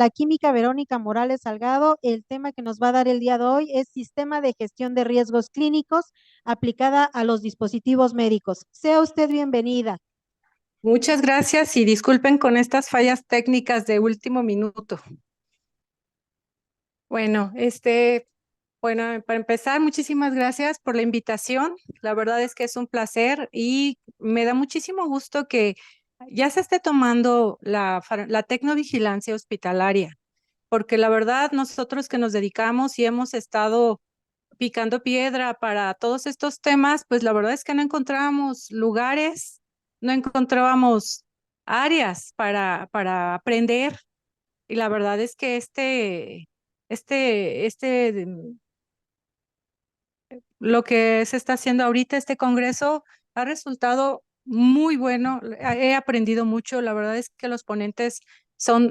la química Verónica Morales Salgado. El tema que nos va a dar el día de hoy es Sistema de Gestión de Riesgos Clínicos aplicada a los dispositivos médicos. Sea usted bienvenida. Muchas gracias y disculpen con estas fallas técnicas de último minuto. Bueno, para empezar, muchísimas gracias por la invitación. La verdad es que es un placer y me da muchísimo gusto que ya se esté tomando la tecnovigilancia hospitalaria, porque la verdad nosotros que nos dedicamos y hemos estado picando piedra para todos estos temas, pues la verdad es que no encontrábamos lugares, no encontrábamos áreas para aprender. Y la verdad es que lo que se está haciendo ahorita, este congreso, ha resultado muy bueno. He aprendido mucho. La verdad es que los ponentes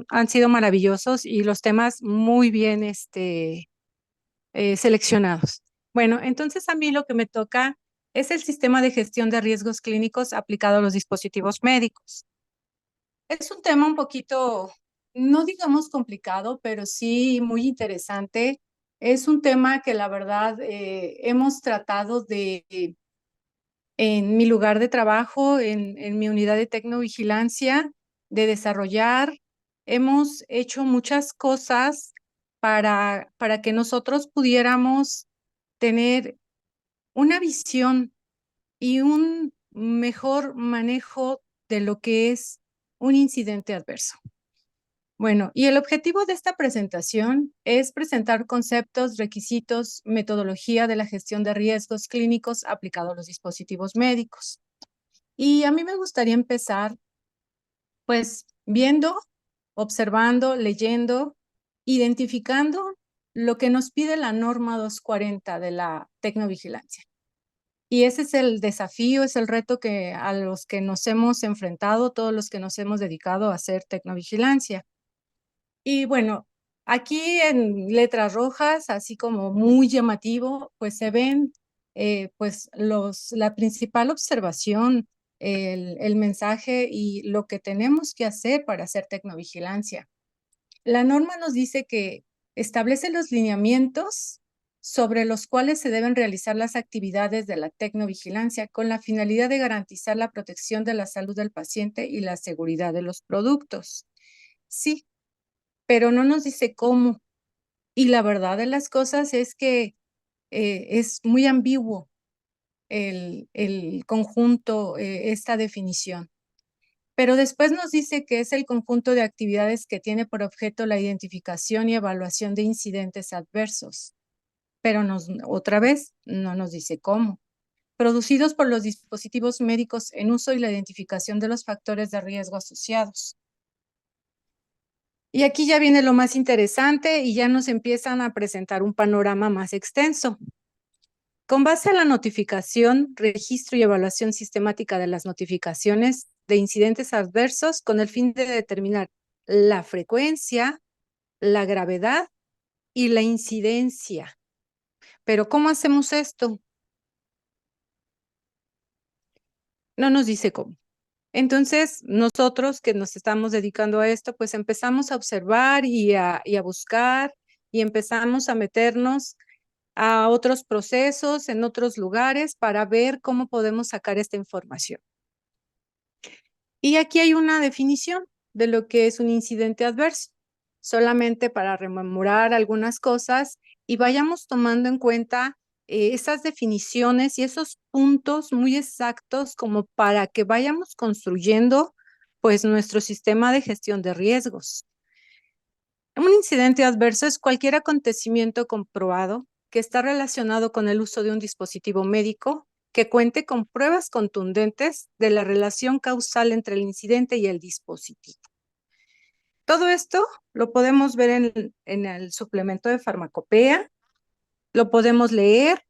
han sido maravillosos y los temas muy bien, seleccionados. Bueno, entonces a mí lo que me toca es el sistema de gestión de riesgos clínicos aplicado a los dispositivos médicos. Es un tema un poquito, no digamos complicado, pero sí muy interesante. Es un tema que la verdad hemos tratado en mi lugar de trabajo, en mi unidad de tecnovigilancia, de desarrollar. Hemos hecho muchas cosas para que nosotros pudiéramos tener una visión y un mejor manejo de lo que es un incidente adverso. Bueno, y el objetivo de esta presentación es presentar conceptos, requisitos, metodología de la gestión de riesgos clínicos aplicado a los dispositivos médicos. Y a mí me gustaría empezar, pues, viendo, observando, leyendo, identificando lo que nos pide la norma 240 de la tecnovigilancia. Y ese es el desafío, es el reto a los que nos hemos enfrentado, todos los que nos hemos dedicado a hacer tecnovigilancia. Y bueno, aquí en letras rojas, así como muy llamativo, pues se ven pues la principal observación, el mensaje y lo que tenemos que hacer para hacer tecnovigilancia. La norma nos dice que establece los lineamientos sobre los cuales se deben realizar las actividades de la tecnovigilancia con la finalidad de garantizar la protección de la salud del paciente y la seguridad de los productos. Sí, pero no nos dice cómo. Y la verdad de las cosas es que es muy ambiguo el conjunto, esta definición. Pero después nos dice que es el conjunto de actividades que tiene por objeto la identificación y evaluación de incidentes adversos. Pero otra vez no nos dice cómo. Producidos por los dispositivos médicos en uso y la identificación de los factores de riesgo asociados. Y aquí ya viene lo más interesante y ya nos empiezan a presentar un panorama más extenso. Con base a la notificación, registro y evaluación sistemática de las notificaciones de incidentes adversos con el fin de determinar la frecuencia, la gravedad y la incidencia. Pero ¿cómo hacemos esto? No nos dice cómo. Entonces, nosotros que nos estamos dedicando a esto, pues empezamos a observar y a buscar y empezamos a meternos a otros procesos en otros lugares para ver cómo podemos sacar esta información. Y aquí hay una definición de lo que es un incidente adverso, solamente para rememorar algunas cosas y vayamos tomando en cuenta esas definiciones y esos puntos muy exactos como para que vayamos construyendo pues nuestro sistema de gestión de riesgos. Un incidente adverso es cualquier acontecimiento comprobado que está relacionado con el uso de un dispositivo médico que cuente con pruebas contundentes de la relación causal entre el incidente y el dispositivo. Todo esto lo podemos ver en el suplemento de farmacopea, lo podemos leer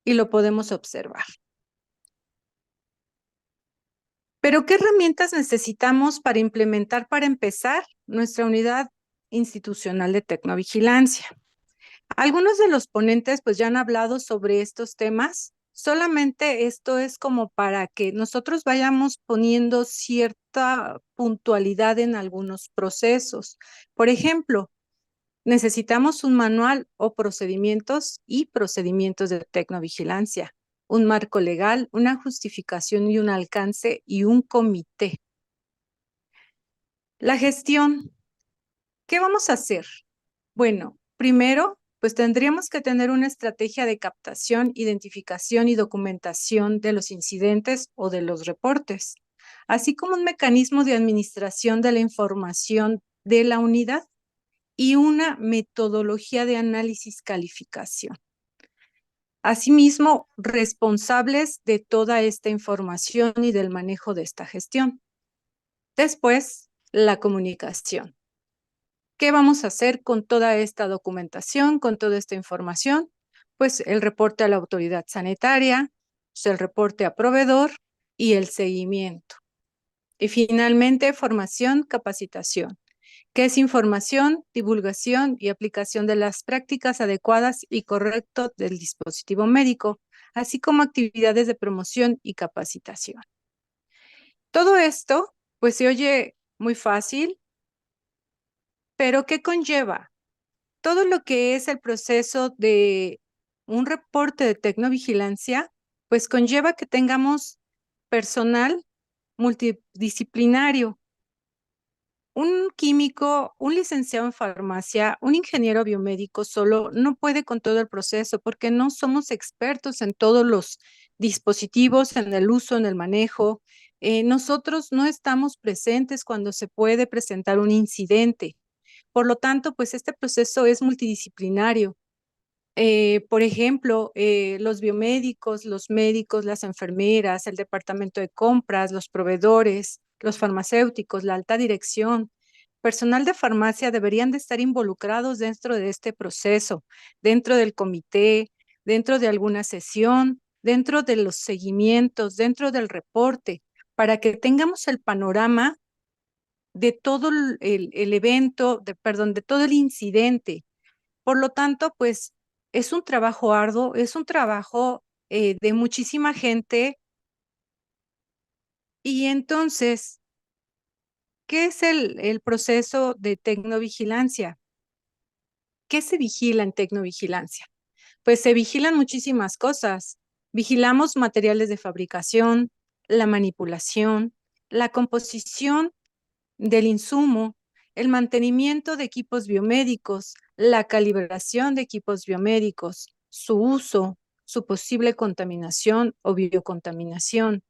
y lo podemos observar. Pero, ¿qué herramientas necesitamos para implementar, para empezar, nuestra unidad institucional de tecnovigilancia? Algunos de los ponentes pues ya han hablado sobre estos temas, Solamente esto es como para que nosotros vayamos poniendo cierta puntualidad en algunos procesos. Por ejemplo, necesitamos un manual o procedimientos y procedimientos de tecnovigilancia, un marco legal, una justificación y un alcance y un comité. La gestión. ¿Qué vamos a hacer? Bueno, primero, pues tendríamos que tener una estrategia de captación, identificación y documentación de los incidentes o de los reportes, así como un mecanismo de administración de la información de la unidad y una metodología de análisis calificación. Asimismo, responsables de toda esta información y del manejo de esta gestión. Después, la comunicación. ¿Qué vamos a hacer con toda esta documentación, con toda esta información? Pues el reporte a la autoridad sanitaria, pues el reporte a proveedor y el seguimiento. Y finalmente, formación, capacitación. ¿Qué es información, divulgación y aplicación de las prácticas adecuadas y correctas del dispositivo médico, así como actividades de promoción y capacitación? Todo esto, pues se oye muy fácil, pero ¿qué conlleva? Todo lo que es el proceso de un reporte de tecnovigilancia, pues conlleva que tengamos personal multidisciplinario, un químico, un licenciado en farmacia, un ingeniero biomédico solo no puede con todo el proceso porque no somos expertos en todos los dispositivos, en el uso, en el manejo. Nosotros no estamos presentes cuando se puede presentar un incidente. Por lo tanto, pues este proceso es multidisciplinario. Por ejemplo, los biomédicos, los médicos, las enfermeras, el departamento de compras, los proveedores, los farmacéuticos, la alta dirección, personal de farmacia deberían de estar involucrados dentro de este proceso, dentro del comité, dentro de alguna sesión, dentro de los seguimientos, dentro del reporte, para que tengamos el panorama de todo el evento, perdón, de todo el incidente. Por lo tanto, pues es un trabajo arduo, es un trabajo de muchísima gente. Y entonces, ¿qué es el proceso de tecnovigilancia? ¿Qué se vigila en tecnovigilancia? Pues se vigilan muchísimas cosas. Vigilamos materiales de fabricación, la manipulación, la composición del insumo, el mantenimiento de equipos biomédicos, la calibración de equipos biomédicos, su uso, su posible contaminación o biocontaminación.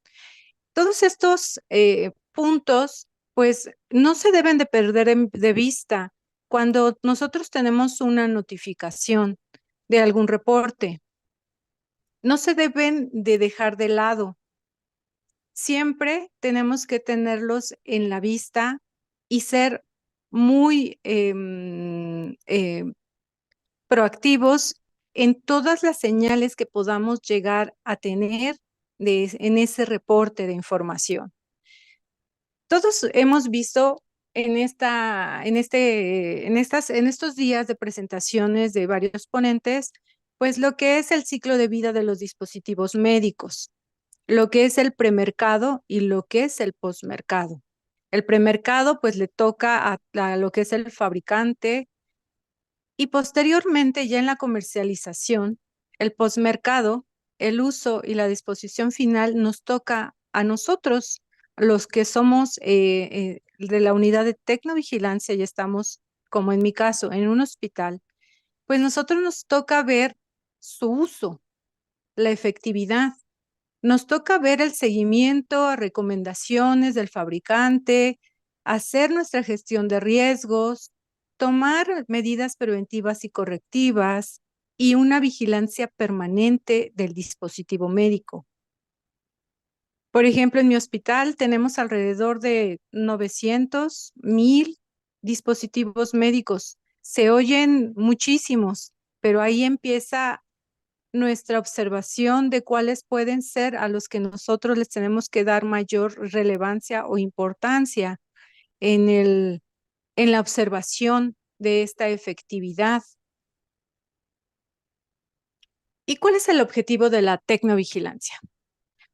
Todos estos puntos, pues, no se deben de perder de vista cuando nosotros tenemos una notificación de algún reporte. No se deben de dejar de lado. Siempre tenemos que tenerlos en la vista y ser muy proactivos en todas las señales que podamos llegar a tener en ese reporte de información. Todos hemos visto en estos días de presentaciones de varios ponentes, pues lo que es el ciclo de vida de los dispositivos médicos, lo que es el premercado y lo que es el posmercado. El premercado pues le toca a lo que es el fabricante y posteriormente ya en la comercialización, el posmercado, el uso y la disposición final nos toca a nosotros, los que somos de la unidad de tecnovigilancia y estamos, como en mi caso, en un hospital, pues nosotros nos toca ver su uso, la efectividad. Nos toca ver el seguimiento a recomendaciones del fabricante, hacer nuestra gestión de riesgos, tomar medidas preventivas y correctivas y una vigilancia permanente del dispositivo médico. Por ejemplo, en mi hospital tenemos alrededor de 900,000 dispositivos médicos. Se oyen muchísimos, pero ahí empieza nuestra observación de cuáles pueden ser a los que nosotros les tenemos que dar mayor relevancia o importancia en la observación de esta efectividad. ¿Y cuál es el objetivo de la tecnovigilancia?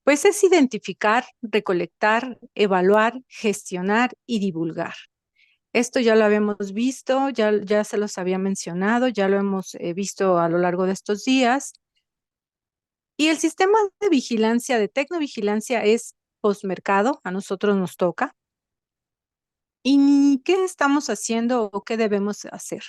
Pues es identificar, recolectar, evaluar, gestionar y divulgar. Esto ya lo habíamos visto, ya se los había mencionado, ya lo hemos visto a lo largo de estos días. Y el sistema de vigilancia, de tecnovigilancia, es postmercado, a nosotros nos toca. ¿Y qué estamos haciendo o qué debemos hacer?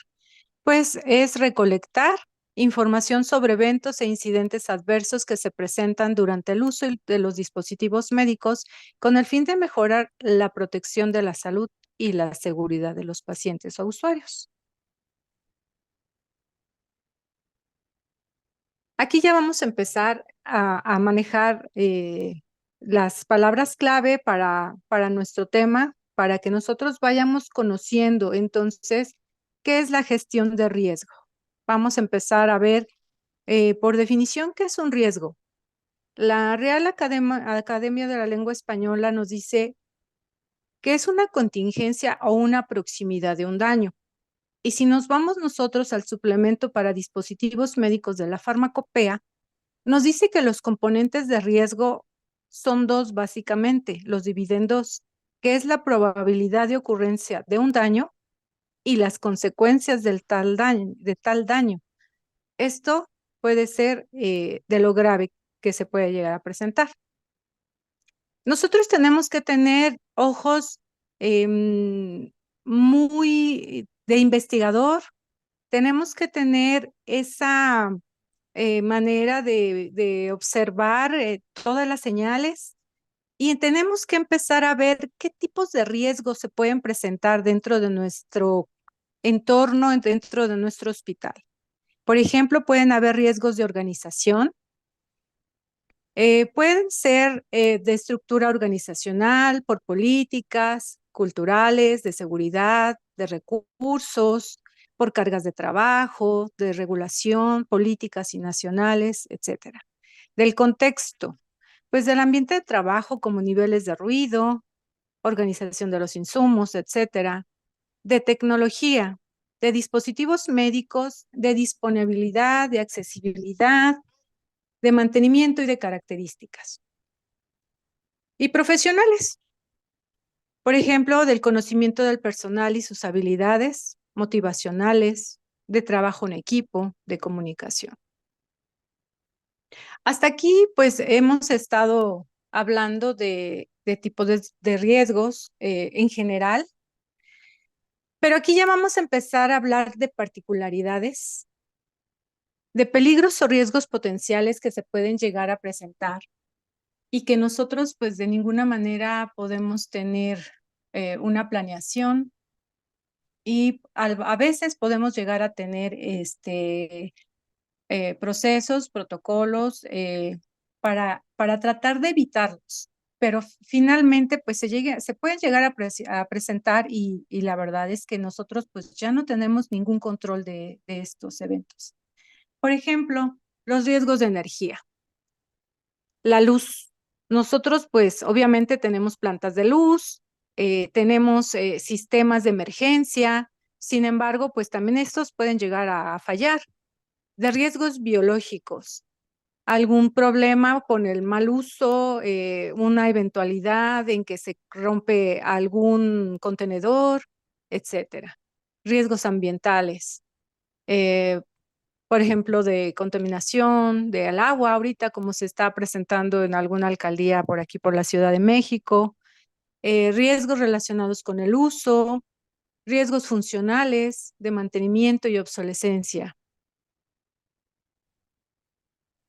Pues es recolectar información sobre eventos e incidentes adversos que se presentan durante el uso de los dispositivos médicos con el fin de mejorar la protección de la salud y la seguridad de los pacientes o usuarios. Aquí ya vamos a empezar a manejar las palabras clave para nuestro tema, para que nosotros vayamos conociendo entonces qué es la gestión de riesgo. Vamos a empezar a ver, por definición, qué es un riesgo. La Real Academia de la Lengua Española nos dice que es una contingencia o una proximidad de un daño. Y si nos vamos nosotros al suplemento para dispositivos médicos de la farmacopea, nos dice que los componentes de riesgo son dos básicamente, los divide en dos, que es la probabilidad de ocurrencia de un daño y las consecuencias de tal daño. Esto puede ser de lo grave que se puede llegar a presentar. Nosotros tenemos que tener ojos muy de investigador, tenemos que tener esa manera de observar todas las señales y tenemos que empezar a ver qué tipos de riesgos se pueden presentar dentro de nuestro entorno, dentro de nuestro hospital. Por ejemplo, pueden haber riesgos de organización, pueden ser de estructura organizacional, por políticas, culturales, de seguridad, de recursos, por cargas de trabajo, de regulación, políticas y nacionales, etcétera. Del contexto, pues del ambiente de trabajo como niveles de ruido, organización de los insumos, etcétera. De tecnología, de dispositivos médicos, de disponibilidad, de accesibilidad, de mantenimiento y de características. Y profesionales, por ejemplo, del conocimiento del personal y sus habilidades motivacionales, de trabajo en equipo, de comunicación. Hasta aquí, pues, hemos estado hablando de tipos de riesgos en general, pero aquí ya vamos a empezar a hablar de particularidades, de peligros o riesgos potenciales que se pueden llegar a presentar y que nosotros pues de ninguna manera podemos tener una planeación y a veces podemos llegar a tener procesos, protocolos para tratar de evitarlos, pero finalmente pues se pueden llegar a presentar y la verdad es que nosotros pues ya no tenemos ningún control de estos eventos. Por ejemplo, los riesgos de energía. La luz. Nosotros, pues, obviamente tenemos plantas de luz, tenemos sistemas de emergencia, sin embargo, pues también estos pueden llegar a fallar. De riesgos biológicos, algún problema con el mal uso, una eventualidad en que se rompe algún contenedor, etcétera. Riesgos ambientales, por ejemplo, de contaminación del agua ahorita, como se está presentando en alguna alcaldía por aquí, por la Ciudad de México, riesgos relacionados con el uso, riesgos funcionales de mantenimiento y obsolescencia.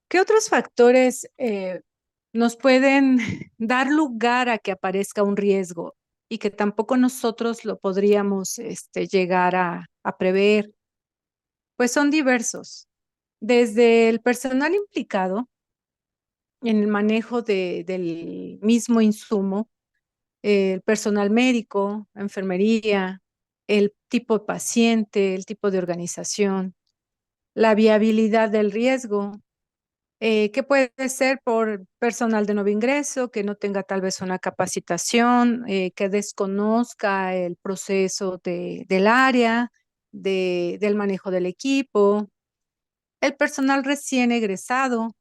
¿Qué otros factores nos pueden dar lugar a que aparezca un riesgo y que tampoco nosotros lo podríamos llegar a prever? Pues son diversos. Desde el personal implicado en el manejo del mismo insumo, el personal médico, enfermería, el tipo de paciente, el tipo de organización, la viabilidad del riesgo, que puede ser por personal de nuevo ingreso, que no tenga tal vez una capacitación, que desconozca el proceso del área, del manejo del equipo, el personal recién egresado,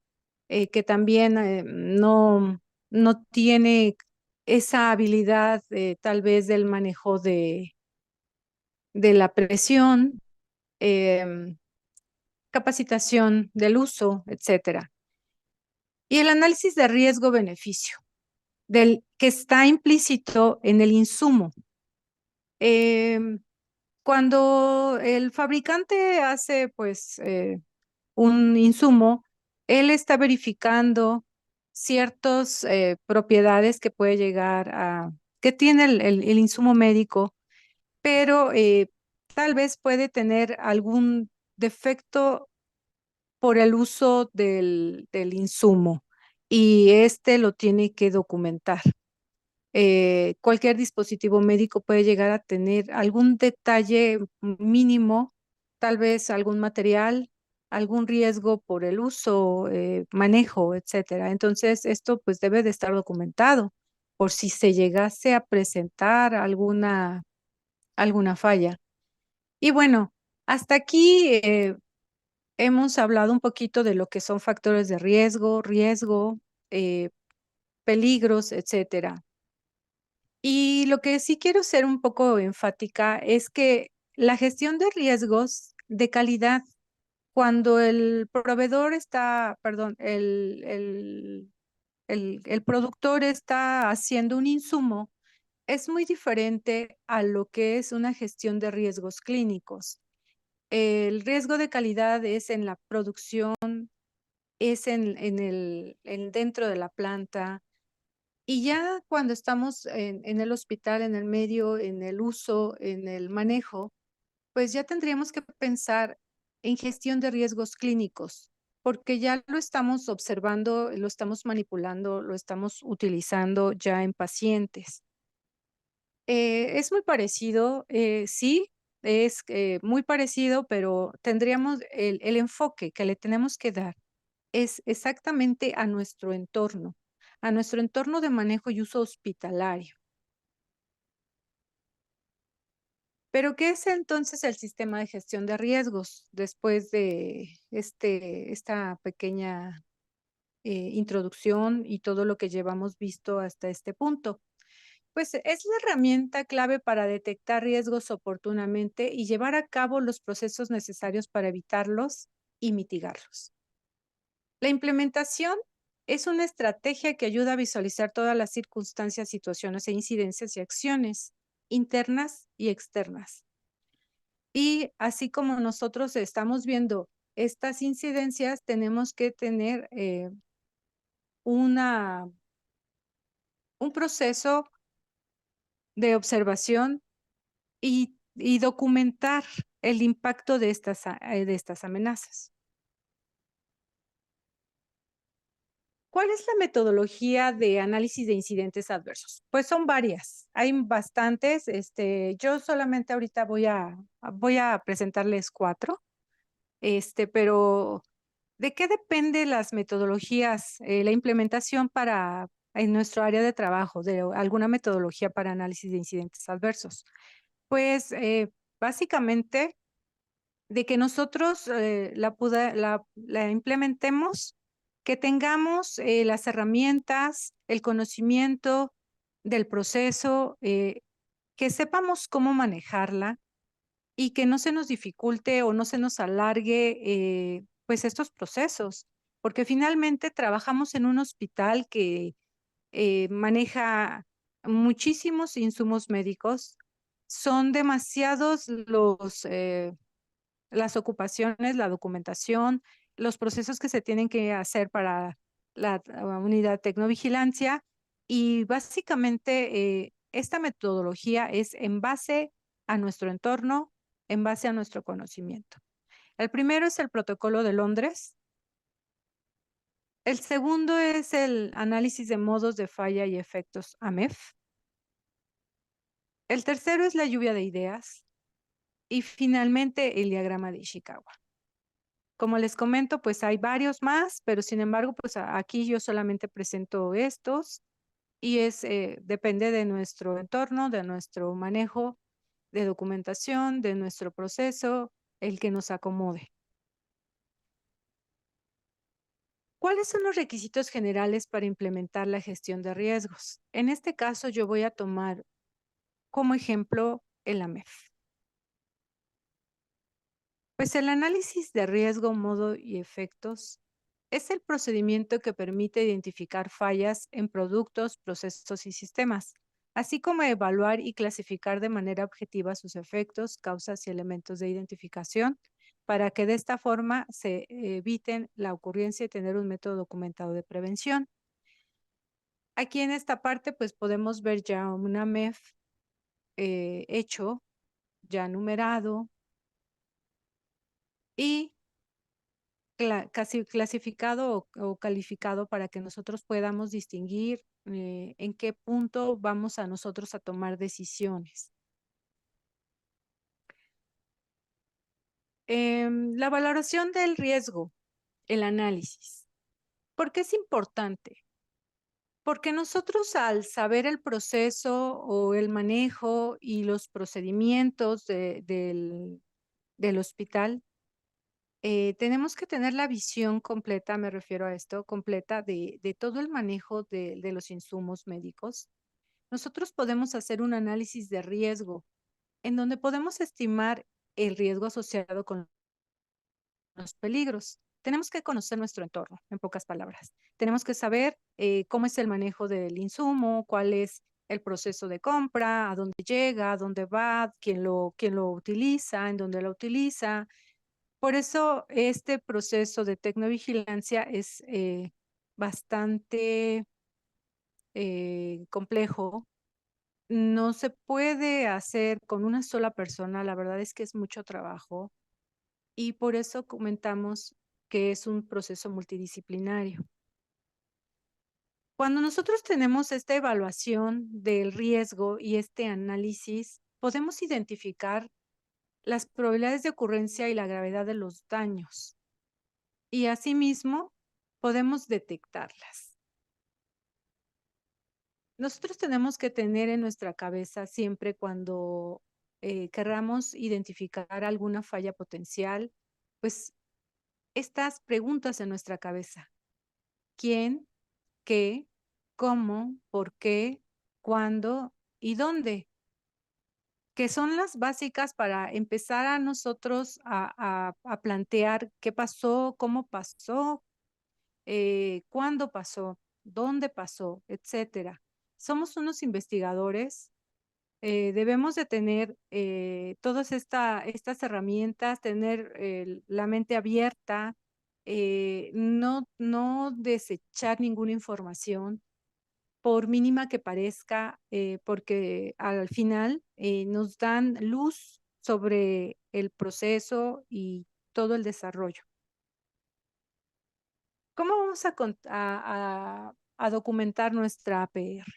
que también no tiene esa habilidad tal vez del manejo de la presión, capacitación del uso, etcétera. Y el análisis de riesgo-beneficio, del que está implícito en el insumo. Cuando el fabricante hace pues un insumo, él está verificando ciertas propiedades que puede llegar que tiene el insumo médico, pero tal vez puede tener algún defecto por el uso del insumo y este lo tiene que documentar. Cualquier dispositivo médico puede llegar a tener algún detalle mínimo, tal vez algún material, algún riesgo por el uso, manejo, etcétera. Entonces, esto pues debe de estar documentado por si se llegase a presentar alguna falla. Y bueno, hasta aquí hemos hablado un poquito de lo que son factores de riesgo, eh, peligros, etcétera. Y lo que sí quiero ser un poco enfática es que la gestión de riesgos de calidad, cuando el proveedor está, perdón, el productor está haciendo un insumo, es muy diferente a lo que es una gestión de riesgos clínicos. El riesgo de calidad es en la producción, es dentro de la planta, y ya cuando estamos en el hospital, en el medio, en el uso, en el manejo, pues ya tendríamos que pensar en gestión de riesgos clínicos, porque ya lo estamos observando, lo estamos manipulando, lo estamos utilizando ya en pacientes. Es muy parecido, sí, es muy parecido, pero tendríamos el enfoque que le tenemos que dar es exactamente a nuestro entorno de manejo y uso hospitalario. Pero, ¿qué es entonces el sistema de gestión de riesgos después de esta pequeña introducción y todo lo que llevamos visto hasta este punto? Pues es la herramienta clave para detectar riesgos oportunamente y llevar a cabo los procesos necesarios para evitarlos y mitigarlos. La implementación es una estrategia que ayuda a visualizar todas las circunstancias, situaciones e incidencias y acciones internas y externas. Y así como nosotros estamos viendo estas incidencias, tenemos que tener un proceso de observación y documentar el impacto de estas amenazas. ¿Cuál es la metodología de análisis de incidentes adversos? Pues son varias, hay bastantes. Yo solamente ahorita voy a presentarles 4, pero ¿de qué depende las metodologías, la implementación en nuestro área de trabajo, de alguna metodología para análisis de incidentes adversos? Pues básicamente de que nosotros la implementemos, que tengamos las herramientas, el conocimiento del proceso, que sepamos cómo manejarla y que no se nos dificulte o no se nos alargue pues estos procesos, porque finalmente trabajamos en un hospital que maneja muchísimos insumos médicos, son demasiados las ocupaciones, la documentación, los procesos que se tienen que hacer para la unidad de tecnovigilancia y básicamente esta metodología es en base a nuestro entorno, en base a nuestro conocimiento. El primero es el protocolo de Londres. El segundo es el análisis de modos de falla y efectos AMEF. El tercero es la lluvia de ideas. Y finalmente el diagrama de Ishikawa. Como les comento, pues hay varios más, pero sin embargo, pues aquí yo solamente presento estos y depende de nuestro entorno, de nuestro manejo de documentación, de nuestro proceso, el que nos acomode. ¿Cuáles son los requisitos generales para implementar la gestión de riesgos? En este caso, yo voy a tomar como ejemplo el AMEF. Pues el análisis de riesgo, modo y efectos es el procedimiento que permite identificar fallas en productos, procesos y sistemas, así como evaluar y clasificar de manera objetiva sus efectos, causas y elementos de identificación, para que de esta forma se eviten la ocurrencia y tener un método documentado de prevención. Aquí en esta parte, pues podemos ver ya una MEF hecho, ya numerado y casi clasificado o calificado para que nosotros podamos distinguir en qué punto vamos a nosotros a tomar decisiones. La valoración del riesgo, el análisis. ¿Por qué es importante? Porque nosotros al saber el proceso o el manejo y los procedimientos del hospital, tenemos que tener la visión completa, me refiero a esto, completa de todo el manejo de los insumos médicos. Nosotros podemos hacer un análisis de riesgo en donde podemos estimar el riesgo asociado con los peligros. Tenemos que conocer nuestro entorno, en pocas palabras. Tenemos que saber cómo es el manejo del insumo, cuál es el proceso de compra, a dónde llega, a dónde va, quién lo utiliza, en dónde lo utiliza. Por eso este proceso de tecnovigilancia es bastante complejo. No se puede hacer con una sola persona, la verdad es que es mucho trabajo y por eso comentamos que es un proceso multidisciplinario. Cuando nosotros tenemos esta evaluación del riesgo y este análisis, podemos identificar las probabilidades de ocurrencia y la gravedad de los daños y asimismo podemos detectarlas. Nosotros tenemos que tener en nuestra cabeza siempre cuando querramos identificar alguna falla potencial, pues estas preguntas en nuestra cabeza. ¿Quién? ¿Qué? ¿Cómo? ¿Por qué? ¿Cuándo? ¿Y dónde? Que son las básicas para empezar a nosotros a plantear qué pasó, cómo pasó, cuándo pasó, dónde pasó, etcétera. Somos unos investigadores, debemos de tener todas estas herramientas, tener la mente abierta, no desechar ninguna información, por mínima que parezca, porque al final nos dan luz sobre el proceso y todo el desarrollo. ¿Cómo vamos a documentar nuestra APR,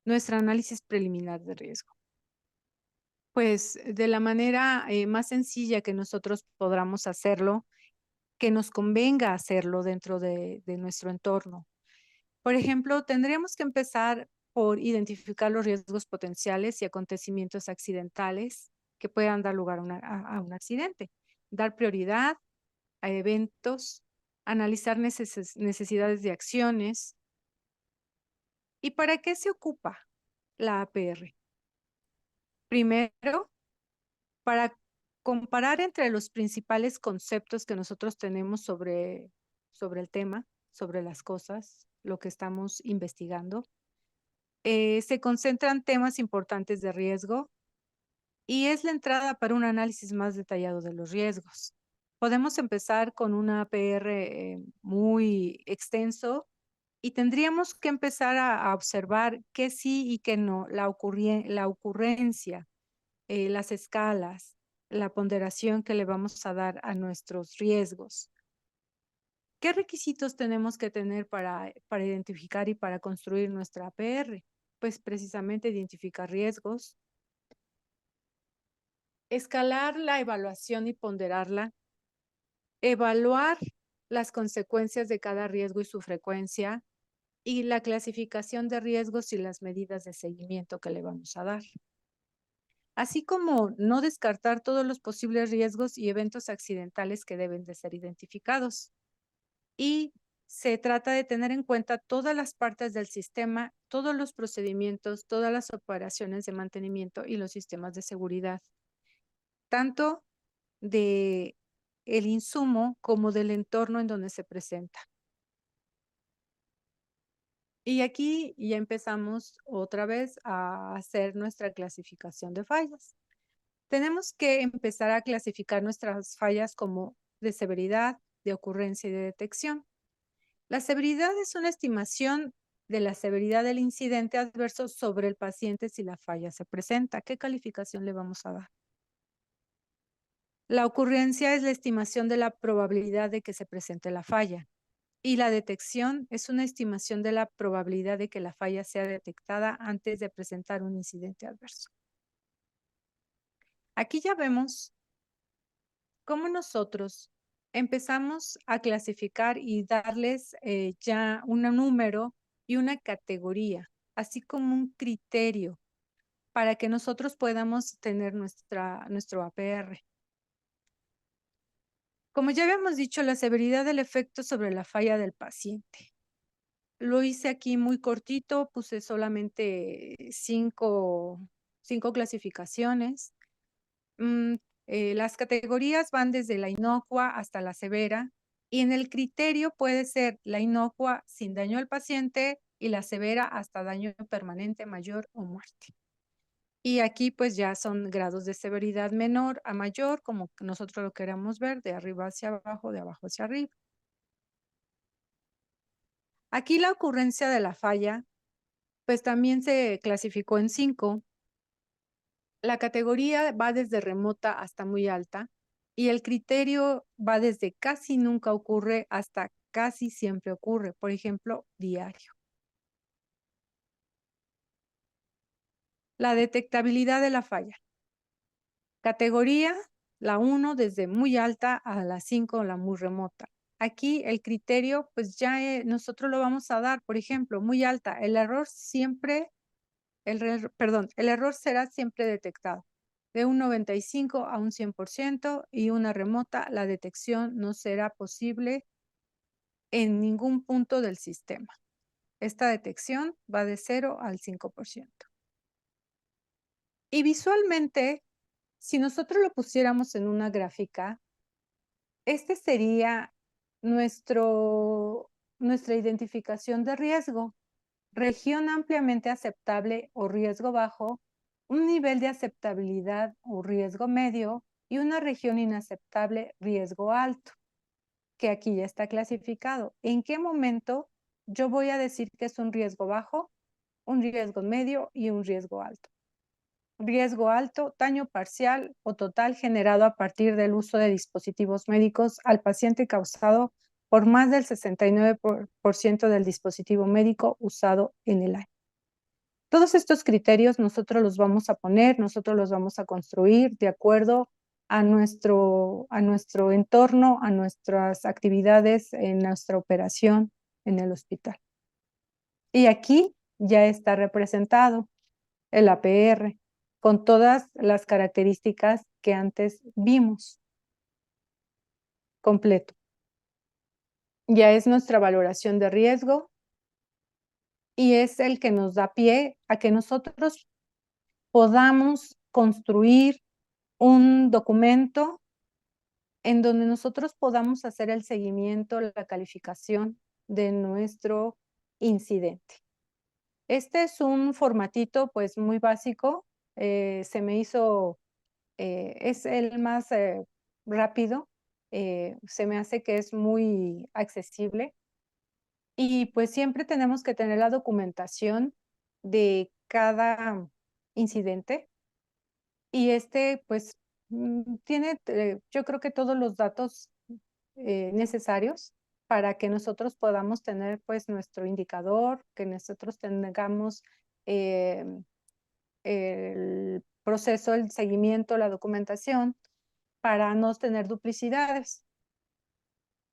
nuestro análisis preliminar de riesgo? Pues de la manera más sencilla que nosotros podamos hacerlo, que nos convenga hacerlo dentro de nuestro entorno. Por ejemplo, tendríamos que empezar por identificar los riesgos potenciales y acontecimientos accidentales que puedan dar lugar a un accidente, dar prioridad a eventos, analizar necesidades de acciones. ¿Y para qué se ocupa la APR? Primero, para comparar entre los principales conceptos que nosotros tenemos sobre el tema, sobre las cosas, lo que estamos investigando. Se concentran temas importantes de riesgo y es la entrada para un análisis más detallado de los riesgos. Podemos empezar con una APR muy extenso y tendríamos que empezar a observar qué sí y qué no, la ocurrencia, las escalas, la ponderación que le vamos a dar a nuestros riesgos. ¿Qué requisitos tenemos que tener para identificar y para construir nuestra APR? Pues precisamente identificar riesgos, escalar la evaluación y ponderarla, evaluar las consecuencias de cada riesgo y su frecuencia, y la clasificación de riesgos y las medidas de seguimiento que le vamos a dar. Así como no descartar todos los posibles riesgos y eventos accidentales que deben de ser identificados. y se trata de tener en cuenta todas las partes del sistema, todos los procedimientos, todas las operaciones de mantenimiento y los sistemas de seguridad, tanto de el insumo como del entorno en donde se presenta. Y aquí ya empezamos otra vez a hacer nuestra clasificación de fallas. Tenemos que empezar a clasificar nuestras fallas como de severidad, de ocurrencia y de detección. La severidad es una estimación de la severidad del incidente adverso sobre el paciente si la falla se presenta. ¿Qué calificación le vamos a dar? La ocurrencia es la estimación de la probabilidad de que se presente la falla. Y la detección es una estimación de la probabilidad de que la falla sea detectada antes de presentar un incidente adverso. Aquí ya vemos cómo nosotros empezamos a clasificar y darles ya un número y una categoría, así como un criterio para que nosotros podamos tener nuestro APR. Como ya habíamos dicho, la severidad del efecto sobre la falla del paciente. Lo hice aquí muy cortito, puse solamente cinco clasificaciones. Las categorías van desde la inocua hasta la severa y en el criterio puede ser la inocua sin daño al paciente y la severa hasta daño permanente, mayor o muerte. Y aquí pues ya son grados de severidad menor a mayor, como nosotros lo queramos ver, de arriba hacia abajo, de abajo hacia arriba. Aquí la ocurrencia de la falla pues también se clasificó en 5. La categoría va desde remota hasta muy alta y el criterio va desde casi nunca ocurre hasta casi siempre ocurre, por ejemplo, diario. La detectabilidad de la falla. Categoría, la 1 desde muy alta a la 5, la muy remota. Aquí el criterio, pues ya nosotros lo vamos a dar, por ejemplo, muy alta. El error será siempre detectado de un 95 a un 100% y una remota, la detección no será posible en ningún punto del sistema. Esta detección va de 0 al 5%. Y visualmente, si nosotros lo pusiéramos en una gráfica, este sería nuestra identificación de riesgo. Región ampliamente aceptable o riesgo bajo, un nivel de aceptabilidad o riesgo medio y una región inaceptable, riesgo alto, que aquí ya está clasificado. ¿En qué momento yo voy a decir que es un riesgo bajo, un riesgo medio y un riesgo alto? Riesgo alto, daño parcial o total generado a partir del uso de dispositivos médicos al paciente causado por más del 69% del dispositivo médico usado en el año. Todos estos criterios nosotros los vamos a poner, nosotros los vamos a construir de acuerdo a nuestro entorno, a nuestras actividades en nuestra operación en el hospital. Y aquí ya está representado el APR con todas las características que antes vimos completo. Ya es nuestra valoración de riesgo y es el que nos da pie a que nosotros podamos construir un documento en donde nosotros podamos hacer el seguimiento, la calificación de nuestro incidente. Este es un formatito pues muy básico, se me hizo, es el más rápido, se me hace que es muy accesible y pues siempre tenemos que tener la documentación de cada incidente. Y pues, tiene, yo creo que todos los datos necesarios para que nosotros podamos tener, pues, nuestro indicador, que nosotros tengamos el proceso, el seguimiento, la documentación, para no tener duplicidades.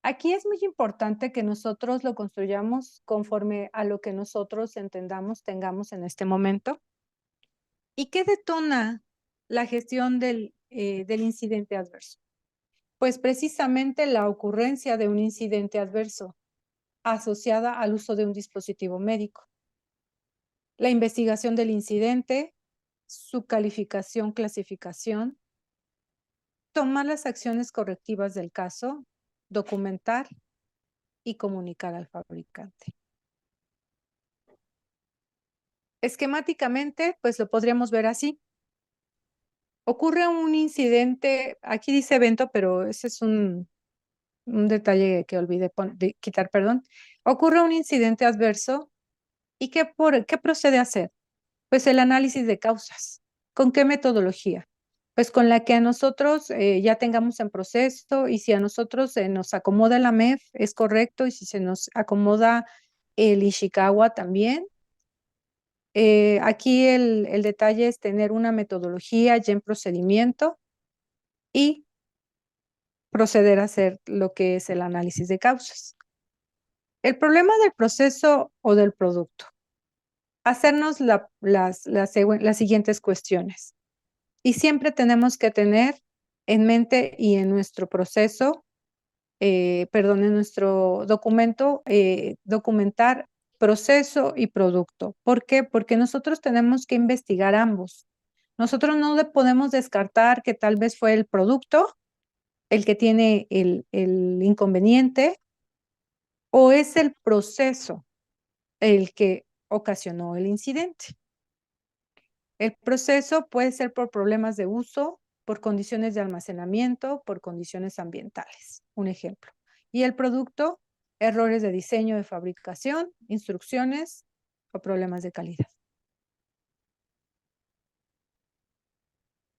Aquí es muy importante que nosotros lo construyamos conforme a lo que nosotros entendamos, tengamos en este momento. ¿Y qué detona la gestión del incidente adverso? Pues precisamente la ocurrencia de un incidente adverso asociada al uso de un dispositivo médico. La investigación del incidente, su calificación, clasificación, tomar las acciones correctivas del caso, documentar y comunicar al fabricante. Esquemáticamente, pues lo podríamos ver así. Ocurre un incidente, aquí dice evento, pero ese es un detalle que olvidé quitar, perdón. Ocurre un incidente adverso y ¿qué procede a hacer? Pues el análisis de causas. ¿Con qué metodología? Pues con la que a nosotros ya tengamos en proceso y si a nosotros nos acomoda la MEF es correcto y si se nos acomoda el Ishikawa también. Aquí el detalle es tener una metodología ya en procedimiento y proceder a hacer lo que es el análisis de causas. El problema del proceso o del producto. Hacernos las siguientes cuestiones. Y siempre tenemos que tener en mente y en nuestro proceso, en nuestro documento, documentar proceso y producto. ¿Por qué? Porque nosotros tenemos que investigar ambos. Nosotros no podemos descartar que tal vez fue el producto el que tiene el inconveniente o es el proceso el que ocasionó el incidente. El proceso puede ser por problemas de uso, por condiciones de almacenamiento, por condiciones ambientales. Un ejemplo. Y el producto, errores de diseño de fabricación, instrucciones o problemas de calidad.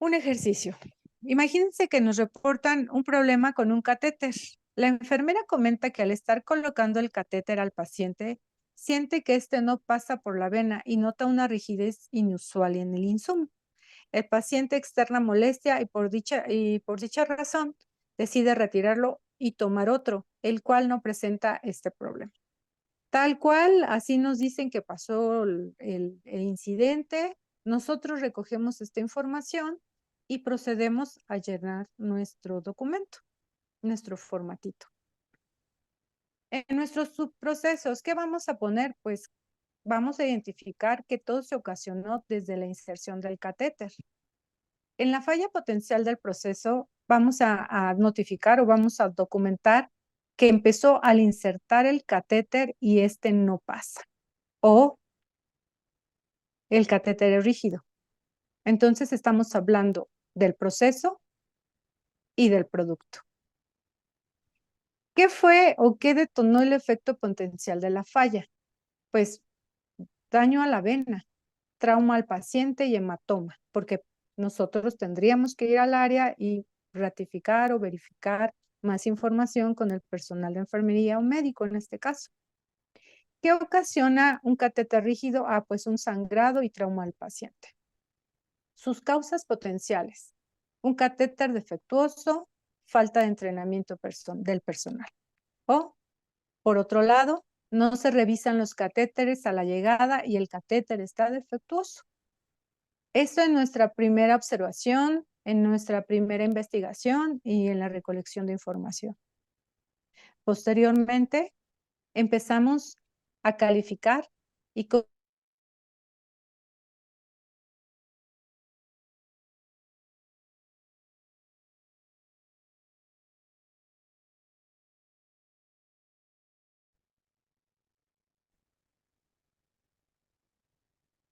Un ejercicio. Imagínense que nos reportan un problema con un catéter. La enfermera comenta que al estar colocando el catéter al paciente, siente que este no pasa por la vena y nota una rigidez inusual en el insumo. El paciente externa molestia y por dicha razón decide retirarlo y tomar otro, el cual no presenta este problema. Tal cual, así nos dicen que pasó el incidente, nosotros recogemos esta información y procedemos a llenar nuestro documento, nuestro formatito. En nuestros subprocesos, ¿qué vamos a poner? Pues vamos a identificar que todo se ocasionó desde la inserción del catéter. En la falla potencial del proceso, vamos a notificar o vamos a documentar que empezó al insertar el catéter y este no pasa. O el catéter es rígido. Entonces estamos hablando del proceso y del producto. ¿Qué fue o qué detonó el efecto potencial de la falla? Pues daño a la vena, trauma al paciente y hematoma, porque nosotros tendríamos que ir al área y ratificar o verificar más información con el personal de enfermería o médico en este caso. ¿Qué ocasiona un catéter rígido? Pues un sangrado y trauma al paciente. Sus causas potenciales: un catéter defectuoso, falta de entrenamiento del personal. O, por otro lado, no se revisan los catéteres a la llegada y el catéter está defectuoso. Esto en nuestra primera observación, en nuestra primera investigación y en la recolección de información. Posteriormente, empezamos a calificar y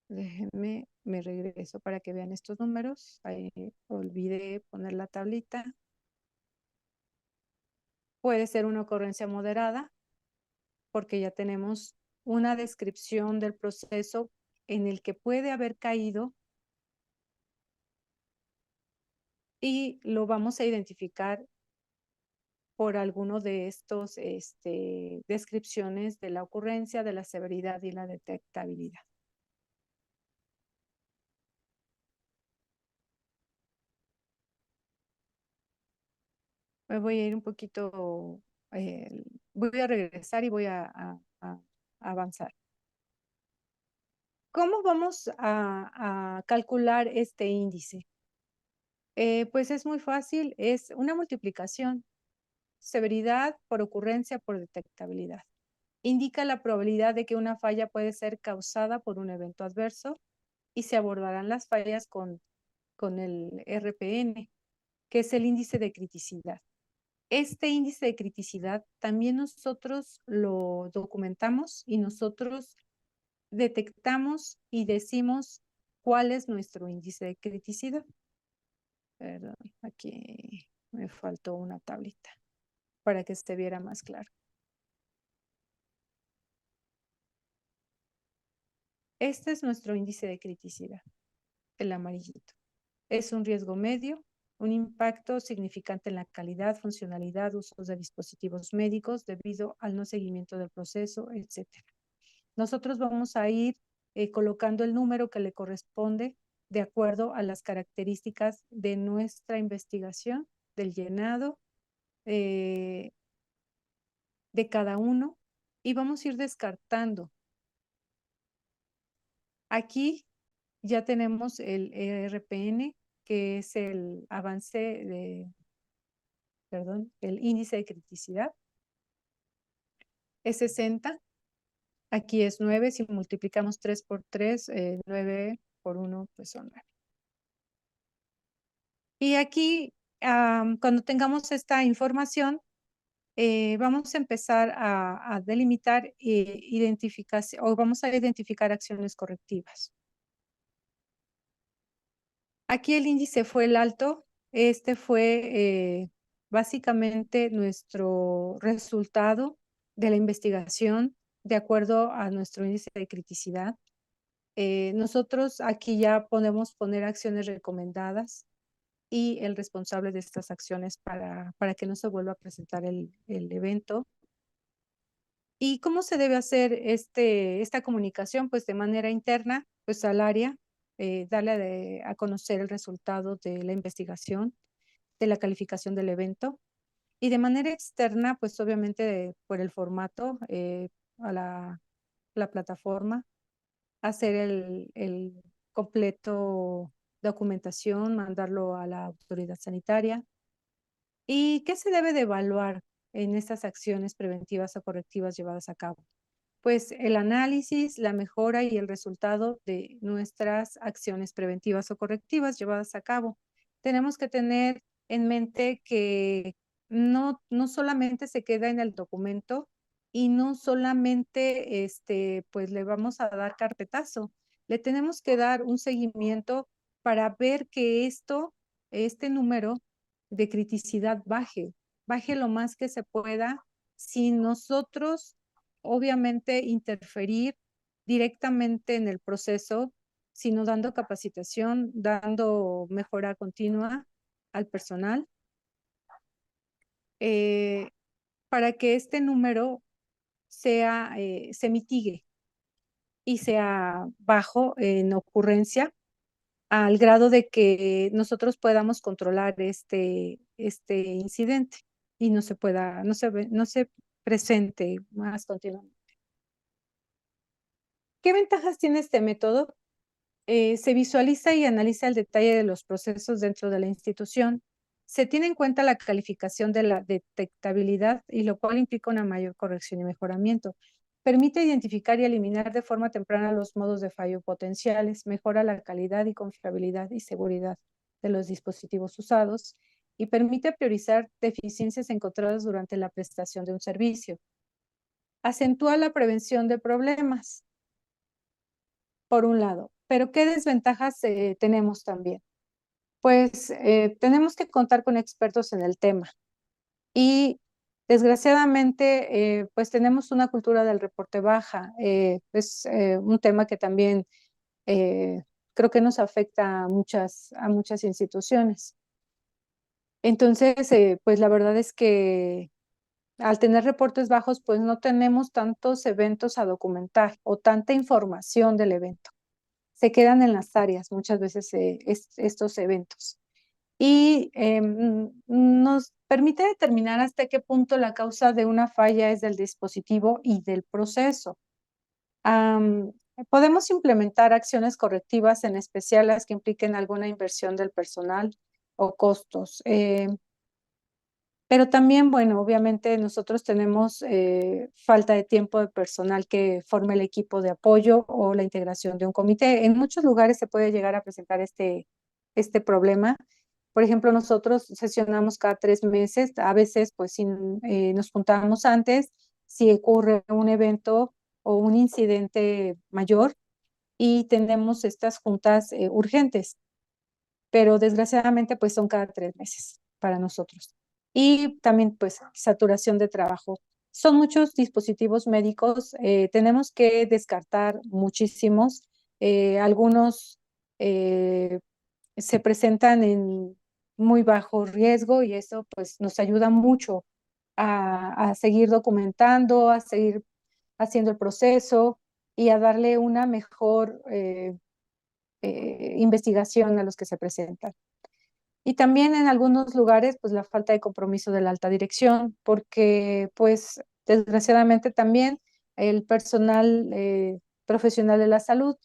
déjenme, me regreso para que vean estos números. Ahí olvidé poner la tablita. Puede ser una ocurrencia moderada porque ya tenemos una descripción del proceso en el que puede haber caído y lo vamos a identificar por alguno de estos descripciones de la ocurrencia, de la severidad y la detectabilidad. Me voy a ir un poquito, voy a regresar y voy a avanzar. ¿Cómo vamos a calcular este índice? Pues es muy fácil, es una multiplicación, severidad por ocurrencia por detectabilidad. Indica la probabilidad de que una falla puede ser causada por un evento adverso y se abordarán las fallas con el RPN, que es el índice de criticidad. Este índice de criticidad también nosotros lo documentamos y nosotros detectamos y decimos cuál es nuestro índice de criticidad. Perdón, aquí me faltó una tablita para que se viera más claro. Este es nuestro índice de criticidad, el amarillito. Es un riesgo medio, un impacto significante en la calidad, funcionalidad, usos de dispositivos médicos debido al no seguimiento del proceso, etc. Nosotros vamos a ir colocando el número que le corresponde de acuerdo a las características de nuestra investigación, del llenado de cada uno, y vamos a ir descartando. Aquí ya tenemos el RPN, que es el avance el índice de criticidad. Es 60. Aquí es 9. Si multiplicamos 3 por 3, 9 por 1, pues son 9. Y aquí, cuando tengamos esta información, vamos a empezar a delimitar identificación, o vamos a identificar acciones correctivas. Aquí el índice fue el alto. Este fue básicamente nuestro resultado de la investigación de acuerdo a nuestro índice de criticidad. Nosotros aquí ya podemos poner acciones recomendadas y el responsable de estas acciones para que no se vuelva a presentar el evento. ¿Y cómo se debe hacer esta comunicación? Pues de manera interna, pues al área, darle a conocer el resultado de la investigación, de la calificación del evento. Y de manera externa, pues obviamente por el formato, a la plataforma, hacer el completo documentación, mandarlo a la autoridad sanitaria. ¿Y qué se debe de evaluar en estas acciones preventivas o correctivas llevadas a cabo? Pues el análisis, la mejora y el resultado de nuestras acciones preventivas o correctivas llevadas a cabo. Tenemos que tener en mente que no solamente se queda en el documento y no solamente pues le vamos a dar carpetazo. Le tenemos que dar un seguimiento para ver que este número de criticidad baje lo más que se pueda sin nosotros obviamente interferir directamente en el proceso, sino dando capacitación, dando mejora continua al personal, para que este número se mitigue y sea bajo en ocurrencia, al grado de que nosotros podamos controlar este incidente y no se presente más continuamente. ¿Qué ventajas tiene este método? Se visualiza y analiza el detalle de los procesos dentro de la institución. Se tiene en cuenta la calificación de la detectabilidad, y lo cual implica una mayor corrección y mejoramiento. Permite identificar y eliminar de forma temprana los modos de fallo potenciales, mejora la calidad y confiabilidad y seguridad de los dispositivos usados, y permite priorizar deficiencias encontradas durante la prestación de un servicio. Acentúa la prevención de problemas, por un lado. Pero ¿qué desventajas tenemos también? Pues tenemos que contar con expertos en el tema. Y desgraciadamente, pues tenemos una cultura del reporte baja. Es un tema que también creo que nos afecta a muchas instituciones. Entonces, pues la verdad es que al tener reportes bajos, pues no tenemos tantos eventos a documentar o tanta información del evento. Se quedan en las áreas muchas veces estos eventos. Y nos permite determinar hasta qué punto la causa de una falla es del dispositivo y del proceso. Podemos implementar acciones correctivas, en especial las que impliquen alguna inversión del personal o costos. Pero también, bueno, obviamente nosotros tenemos falta de tiempo de personal que forme el equipo de apoyo o la integración de un comité. En muchos lugares se puede llegar a presentar este problema. Por ejemplo, nosotros sesionamos cada 3 meses, a veces pues nos juntamos antes si ocurre un evento o un incidente mayor y tenemos estas juntas urgentes, pero desgraciadamente pues son cada 3 meses para nosotros. Y también pues saturación de trabajo. Son muchos dispositivos médicos, tenemos que descartar muchísimos, algunos se presentan en muy bajo riesgo y eso pues nos ayuda mucho a seguir documentando, a seguir haciendo el proceso y a darle una mejor investigación a los que se presentan. Y también en algunos lugares, pues la falta de compromiso de la alta dirección, porque pues desgraciadamente también el personal profesional de la salud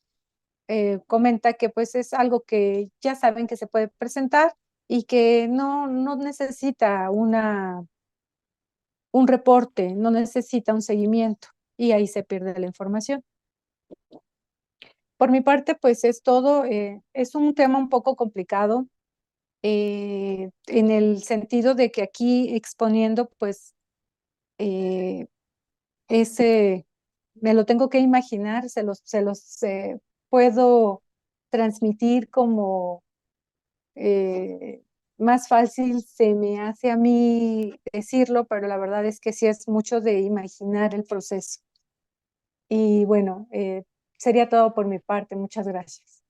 comenta que pues es algo que ya saben que se puede presentar y que no necesita un reporte, no necesita un seguimiento y ahí se pierde la información. Por mi parte, pues es todo. Es un tema un poco complicado en el sentido de que aquí exponiendo, pues, ese, me lo tengo que imaginar, se los puedo transmitir como eh, más fácil se me hace a mí decirlo, pero la verdad es que sí es mucho de imaginar el proceso. Y bueno, sería todo por mi parte. Muchas gracias.